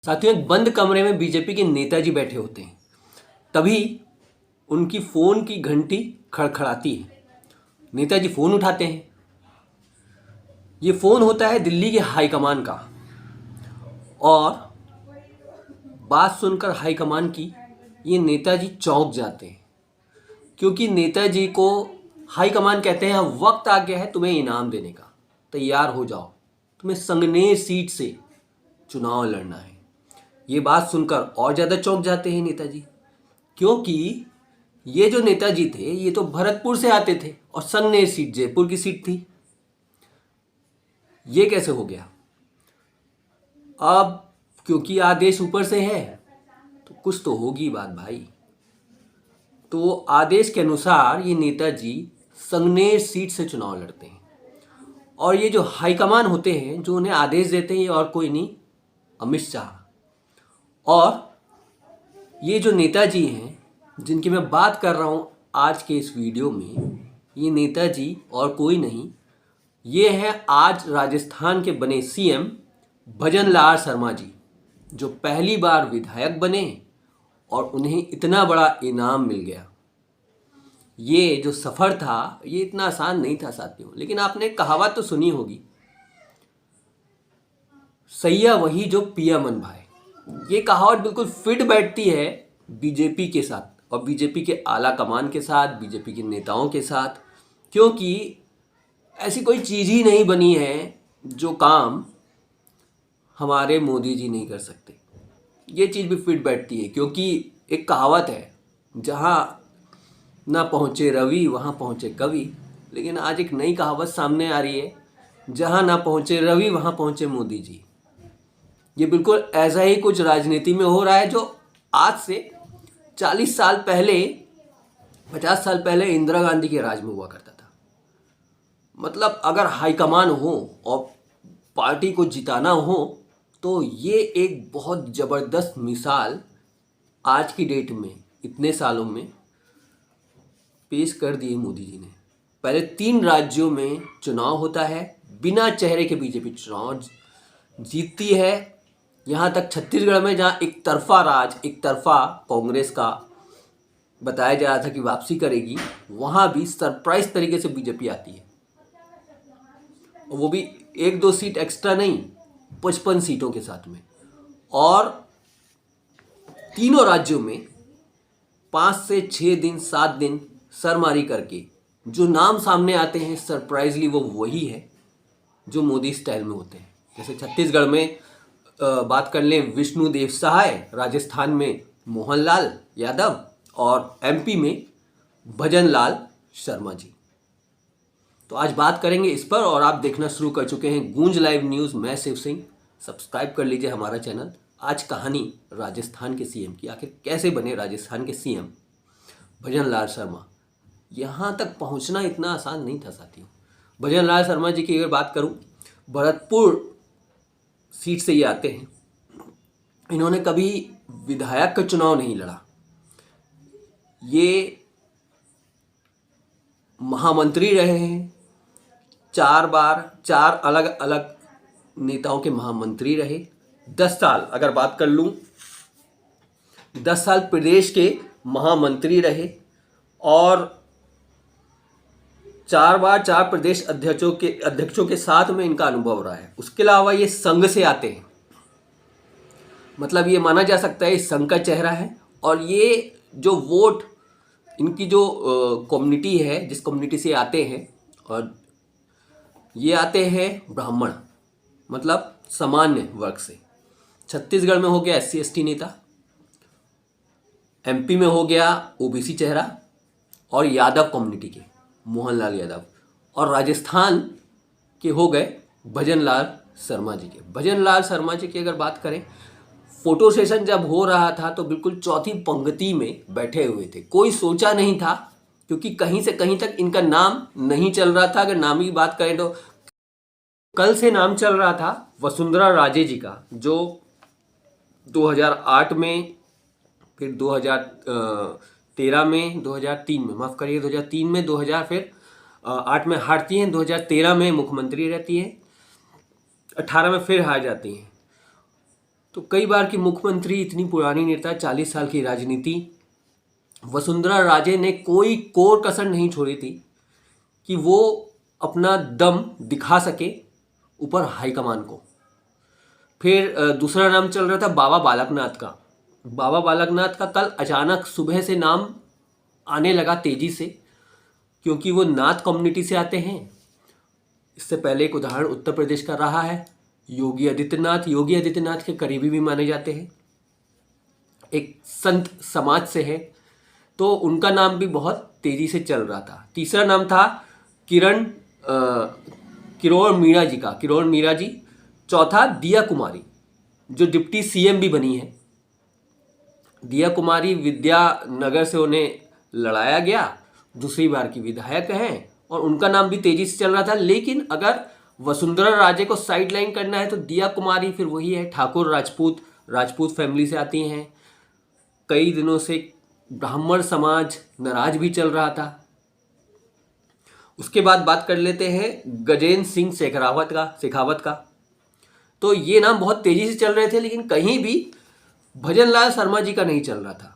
साथियों, एक बंद कमरे में बीजेपी के नेताजी बैठे होते हैं। तभी उनकी फ़ोन की घंटी खड़खड़ाती है। नेताजी फ़ोन उठाते हैं। ये फ़ोन होता है दिल्ली के हाईकमान का। और बात सुनकर हाईकमान की ये नेताजी चौंक जाते हैं, क्योंकि नेताजी को हाईकमान कहते हैं वक्त आ गया है तुम्हें इनाम देने का, तैयार हो जाओ, तुम्हें संगनेर सीट से चुनाव लड़ना है। ये बात सुनकर और ज़्यादा चौंक जाते हैं नेताजी, क्योंकि ये जो नेताजी थे ये तो भरतपुर से आते थे और संगनेर सीट जयपुर की सीट थी। ये कैसे हो गया? अब क्योंकि आदेश ऊपर से है तो कुछ तो होगी बात भाई। तो आदेश के अनुसार ये नेताजी संगनेर सीट से चुनाव लड़ते हैं। और ये जो हाईकमान होते हैं जो उन्हें आदेश देते हैं, ये और कोई नहीं, अमित शाह। और ये जो नेताजी हैं जिनकी मैं बात कर रहा हूँ आज के इस वीडियो में, ये नेताजी और कोई नहीं, ये हैं आज राजस्थान के बने सीएम भजन लाल शर्मा जी, जो पहली बार विधायक बने और उन्हें इतना बड़ा इनाम मिल गया। ये जो सफ़र था ये इतना आसान नहीं था साथियों। लेकिन आपने कहावत तो सुनी होगी, सैया वही जो पिया मन भाए। ये कहावत बिल्कुल फिट बैठती है बीजेपी के साथ और बीजेपी के आला कमान के साथ, बीजेपी के नेताओं के साथ, क्योंकि ऐसी कोई चीज़ ही नहीं बनी है जो काम हमारे मोदी जी नहीं कर सकते। ये चीज़ भी फिट बैठती है, क्योंकि एक कहावत है, जहाँ ना पहुँचे रवि वहाँ पहुँचे कवि। लेकिन आज एक नई कहावत सामने आ रही है, जहाँ ना पहुँचे रवि वहाँ पहुँचे मोदी जी। ये बिल्कुल ऐसा ही कुछ राजनीति में हो रहा है जो आज से 40 साल पहले, 50 साल पहले इंदिरा गांधी के राज में हुआ करता था। मतलब अगर हाईकमान हो और पार्टी को जिताना हो तो ये एक बहुत ज़बरदस्त मिसाल आज की डेट में, इतने सालों में पेश कर दिए मोदी जी ने। पहले 3 राज्यों में चुनाव होता है, बिना चेहरे के बीजेपी चुनाव जीतती है। यहाँ तक छत्तीसगढ़ में, जहाँ एक तरफा राज, एक तरफा कांग्रेस का बताया जा रहा था कि वापसी करेगी, वहाँ भी सरप्राइज तरीके से बीजेपी आती है। वो भी 1-2 सीट एक्स्ट्रा नहीं, 55 सीटों के साथ में। और तीनों राज्यों में 5 से 6 दिन, 7 दिन सरमारी करके जो नाम सामने आते हैं सरप्राइजली, वो वही है जो मोदी स्टाइल में होते हैं। जैसे छत्तीसगढ़ में बात कर लें, विष्णुदेव सहाय, राजस्थान में मोहनलाल यादव और एमपी में भजन लाल शर्मा जी। तो आज बात करेंगे इस पर, और आप देखना शुरू कर चुके हैं गूंज लाइव न्यूज़। मैं शिव सिंह, सब्सक्राइब कर लीजिए हमारा चैनल। आज कहानी राजस्थान के सीएम की, आखिर कैसे बने राजस्थान के सीएम भजन लाल शर्मा। यहाँ तक पहुँचना इतना आसान नहीं था साथियों। भजन लाल शर्मा जी की अगर बात करूँ, भरतपुर सीट से ये आते हैं। इन्होंने कभी विधायक का चुनाव नहीं लड़ा। ये महामंत्री रहे हैं 4 बार, 4 अलग अलग नेताओं के महामंत्री रहे। 10 साल अगर बात कर लूँ, 10 साल प्रदेश के महामंत्री रहे और 4 बार 4 प्रदेश अध्यक्षों के साथ में इनका अनुभव रहा है। उसके अलावा ये संघ से आते हैं, मतलब ये माना जा सकता है इस संघ का चेहरा है। और ये जो वोट, इनकी जो कम्युनिटी है, जिस कम्युनिटी से आते हैं, और ये आते हैं ब्राह्मण, मतलब सामान्य वर्ग से। छत्तीसगढ़ में हो गया SC/ST नेता, MP में हो गया OBC चेहरा और यादव कम्युनिटी के मोहनलाल यादव, और राजस्थान के हो गए भजन लाल शर्मा जी के। भजन लाल शर्मा जी की अगर बात करें, फोटो सेशन जब हो रहा था तो बिल्कुल चौथी पंक्ति में बैठे हुए थे। कोई सोचा नहीं था, क्योंकि कहीं से कहीं तक इनका नाम नहीं चल रहा था। अगर नाम की बात करें तो कल से नाम चल रहा था वसुंधरा राजे जी का, जो 2008 में, फिर 2013 में, 2003 में, माफ़ करिए 2003 में, 2000 फिर 8 में हारती हैं, 2013 में मुख्यमंत्री रहती हैं, 18 में फिर हार जाती हैं। तो कई बार की मुख्यमंत्री, इतनी पुरानी नेता, 40 साल की राजनीति, वसुंधरा राजे ने कोई कोर कसर नहीं छोड़ी थी कि वो अपना दम दिखा सके ऊपर हाईकमान को। फिर दूसरा नाम चल रहा था बाबा बालकनाथ का। बाबा बालकनाथ का कल अचानक सुबह से नाम आने लगा तेजी से, क्योंकि वो नाथ कम्युनिटी से आते हैं। इससे पहले एक उदाहरण उत्तर प्रदेश का रहा है, योगी आदित्यनाथ के करीबी भी माने जाते हैं, एक संत समाज से है, तो उनका नाम भी बहुत तेजी से चल रहा था। तीसरा नाम था किरोड़ मीणा जी। चौथा दिया कुमारी, जो डिप्टी सीएम भी बनी है। दिया कुमारी विद्यानगर से उन्हें लड़ाया गया, दूसरी बार की विधायक हैं और उनका नाम भी तेजी से चल रहा था। लेकिन अगर वसुंधरा राजे को साइड लाइन करना है तो दिया कुमारी फिर वही है, ठाकुर राजपूत फैमिली से आती हैं। कई दिनों से ब्राह्मण समाज नाराज भी चल रहा था। उसके बाद बात कर लेते हैं गजेंद्र सिंह शेखावत का। तो ये नाम बहुत तेजी से चल रहे थे, लेकिन कहीं भी भजनलाल शर्मा जी का नहीं चल रहा था।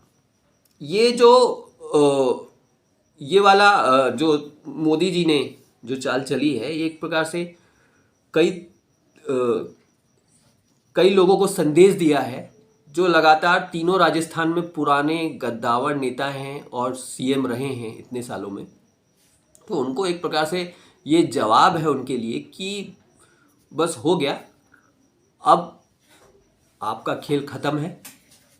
ये वाला जो मोदी जी ने जो चाल चली है, ये एक प्रकार से कई लोगों को संदेश दिया है, जो लगातार तीनों राजस्थान में पुराने गद्दावर नेता हैं और सीएम रहे हैं इतने सालों में। तो उनको एक प्रकार से ये जवाब है उनके लिए कि बस हो गया, अब आपका खेल खत्म है।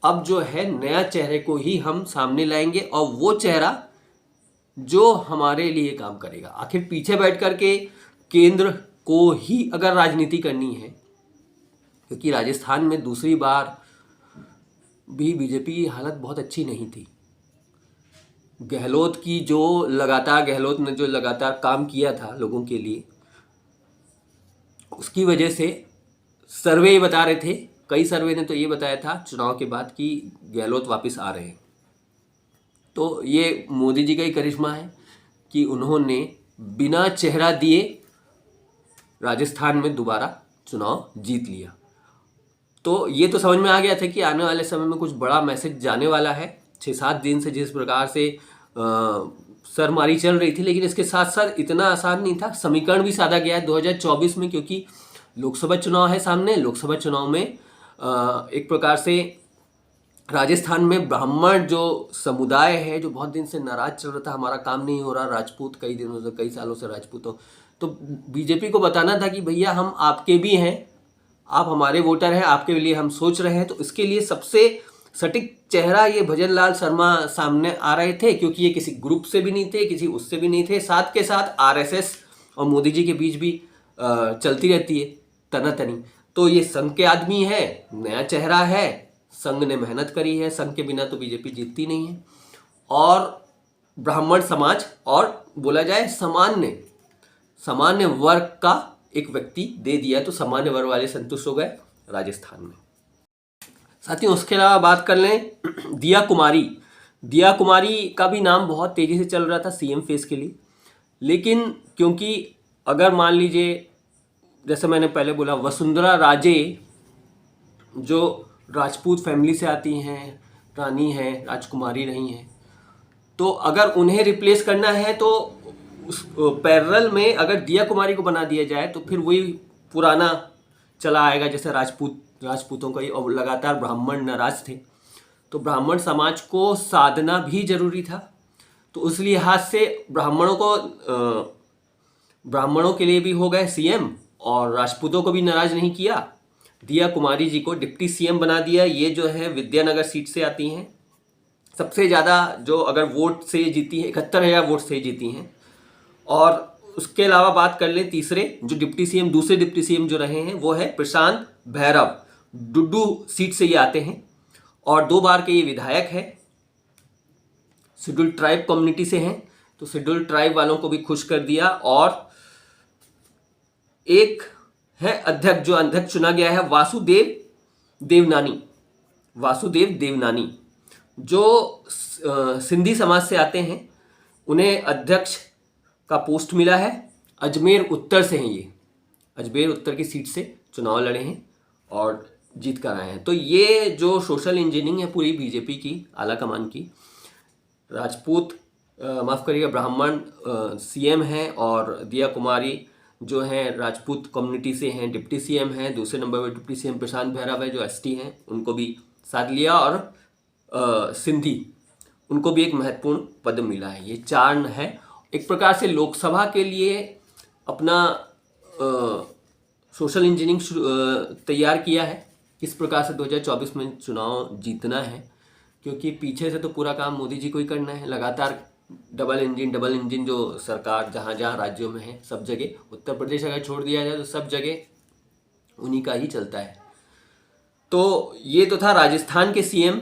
अब जो है नया चेहरे को ही हम सामने लाएंगे, और वो चेहरा जो हमारे लिए काम करेगा। आखिर पीछे बैठ कर के केंद्र को ही अगर राजनीति करनी है, क्योंकि राजस्थान में दूसरी बार भी बीजेपी की हालत बहुत अच्छी नहीं थी। गहलोत ने जो लगातार काम किया था लोगों के लिए, उसकी वजह से सर्वे ये बता रहे थे, कई सर्वे ने तो ये बताया था चुनाव के बाद कि गहलोत वापस आ रहे हैं। तो ये मोदी जी का ही करिश्मा है कि उन्होंने बिना चेहरा दिए राजस्थान में दोबारा चुनाव जीत लिया। तो ये तो समझ में आ गया था कि आने वाले समय में कुछ बड़ा मैसेज जाने वाला है। 6-7 दिन से जिस प्रकार से सरमारी चल रही थी, लेकिन इसके साथ साथ इतना आसान नहीं था। समीकरण भी साधा गया है 2024 में, क्योंकि लोकसभा चुनाव है सामने। लोकसभा चुनाव में एक प्रकार से राजस्थान में ब्राह्मण जो समुदाय है, जो बहुत दिन से नाराज चल रहा था, हमारा काम नहीं हो रहा, राजपूत कई सालों से राजपूत हो, तो बीजेपी को बताना था कि भैया हम आपके भी हैं, आप हमारे वोटर हैं, आपके लिए हम सोच रहे हैं। तो इसके लिए सबसे सटीक चेहरा ये भजनलाल शर्मा सामने आ रहे थे, क्योंकि ये किसी ग्रुप से भी नहीं थे, किसी उससे भी नहीं थे। साथ के साथ आरएसएस और मोदी जी के बीच भी चलती रहती है तनातनी। तो ये संघ के आदमी है, नया चेहरा है, संघ ने मेहनत करी है, संघ के बिना तो बीजेपी जीतती नहीं है। और ब्राह्मण समाज और बोला जाए सामान्य वर्ग का एक व्यक्ति दे दिया, तो सामान्य वर्ग वाले संतुष्ट हो गए राजस्थान में। साथियों, उसके अलावा बात कर लें दिया कुमारी का भी नाम बहुत तेजी से चल रहा था सीएम फेस के लिए। लेकिन क्योंकि अगर मान लीजिए, जैसे मैंने पहले बोला, वसुंधरा राजे जो राजपूत फैमिली से आती हैं, रानी हैं, राजकुमारी रही हैं, तो अगर उन्हें रिप्लेस करना है तो उस पैरेलल में अगर दिया कुमारी को बना दिया जाए तो फिर वही पुराना चला आएगा, जैसे राजपूतों का ही। और लगातार ब्राह्मण नाराज थे, तो ब्राह्मण समाज को साधना भी जरूरी था। तो उस लिहाज से ब्राह्मणों के लिए भी हो गए सीएम, और राजपूतों को भी नाराज नहीं किया। दिया कुमारी जी को डिप्टी सीएम बना दिया। ये जो है विद्यानगर सीट से आती हैं, सबसे ज़्यादा जो अगर वोट से जीती है, 71,000 वोट से जीती हैं। और उसके अलावा बात कर लें तीसरे जो दूसरे डिप्टी सीएम जो रहे हैं, वो है प्रशांत भैरव, डुड्डू सीट से ये आते हैं और 2 बार के ये विधायक है। शेड्यूल ट्राइब कम्युनिटी से हैं, तो शेड्यूल ट्राइब वालों को भी खुश कर दिया। और एक है अध्यक्ष, जो अध्यक्ष चुना गया है वासुदेव देवनानी, जो सिंधी समाज से आते हैं। उन्हें अध्यक्ष का पोस्ट मिला है। अजमेर उत्तर से हैं, ये अजमेर उत्तर की सीट से चुनाव लड़े हैं और जीत कर आए हैं। तो ये जो सोशल इंजीनियरिंग है पूरी बीजेपी की आला कमान की, राजपूत माफ़ करिएगा ब्राह्मण सीएम हैं और दिया कुमारी जो हैं राजपूत कम्युनिटी से हैं डिप्टी सीएम हैं। दूसरे नंबर पर डिप्टी सीएम प्रशांत भैरव है जो एसटी हैं, उनको भी साथ लिया, और सिंधी उनको भी एक महत्वपूर्ण पद मिला है। ये 4 है। एक प्रकार से लोकसभा के लिए अपना सोशल इंजीनियरिंग तैयार किया है, किस प्रकार से 2024 में चुनाव जीतना है, क्योंकि पीछे से तो पूरा काम मोदी जी को ही करना है। लगातार डबल इंजन जो सरकार जहाँ जहाँ राज्यों में है सब जगह, उत्तर प्रदेश अगर छोड़ दिया जाए तो सब जगह उन्हीं का ही चलता है। तो ये तो था राजस्थान के सीएम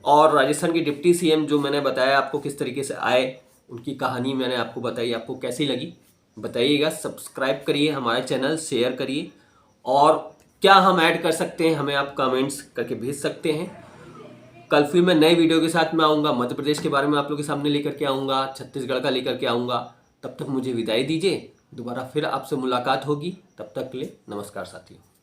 और राजस्थान के डिप्टी सीएम जो मैंने बताया आपको किस तरीके से आए, उनकी कहानी मैंने आपको बताई। आपको कैसी लगी बताइएगा, सब्सक्राइब करिए हमारा चैनल, शेयर करिए, और क्या हम ऐड कर सकते हैं हमें आप कमेंट्स करके भेज सकते हैं। कल फिर मैं नए वीडियो के साथ में आऊँगा, मध्य प्रदेश के बारे में आप लोगों के सामने लेकर के आऊँगा, छत्तीसगढ़ का लेकर के आऊँगा। तब तक मुझे विदाई दीजिए, दोबारा फिर आपसे मुलाकात होगी। तब तक के लिए नमस्कार साथियों।